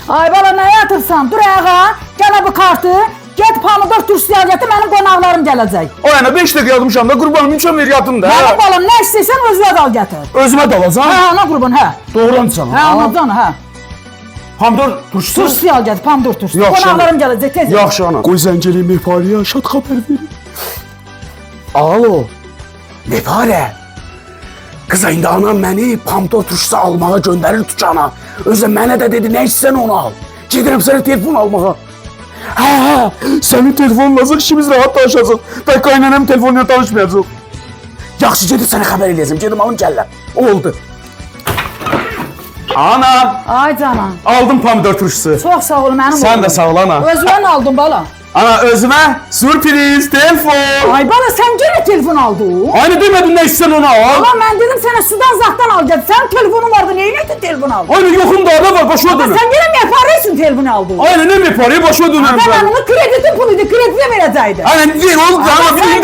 Ay bala nə yatırsan? Dur ayağa, gələ bu kartı. Get pomidor turşusu al gətir, mənim qonaqlarım gələcək. O yana 5 dəqiqə yatmışam da qurbanım üçün ver yatım da. Mənim balam nə istəyirsən özünə al gətir. Özümə də alacam. Hə, ana qurban, hə. Doğrudan sən. Hə, anacan, hə. Pomidor turşusu. Turşusu al gətir, pomidor turşusu. Yaxşı, Qonaqlarım gələcək, tez. Yaxşı ana. Qoy zəncili Mehpariyə şad xəbər verin. Alo. Mehpare. Kıza indi anam məni pomidor turşusu almağa göndərir dükkana. Özü mənə də dedi nə istəyirsən onu al. Gedirəm sənə telefon almağa. Hə, sənin telefonun lazım, işimiz rahat danışacaq. Bəlkə qaynanam telefonla danışmayacaq. Yaxşı, gedib sənə xəbər eləyəcəm. Gedim alım gəllər. Oldu. Ana, Ay canım. aldım pomidor turşusu. Çox sağ ol mənim. Sən də sağ ol ana. Özünə aldın bala. Ana özümə sürpriz, telefon. Ay bala sən gene telefon aldın. Aynı demədin nə istəyirsən onu al. Ama mən dedim sənə sudan zaqdan al gətir. Sənin telefonun vardı, neyin etdin telefon aldın? Aynı yoxum da ne var, başıma Ama dönür. sən gene məfarə telefon aldın. Aynı ne mi parayı başıma dönerim Ben ben. onu kreditin puluydu, kreditə verəcəkdim. Aynen ver oğlum. Ama sən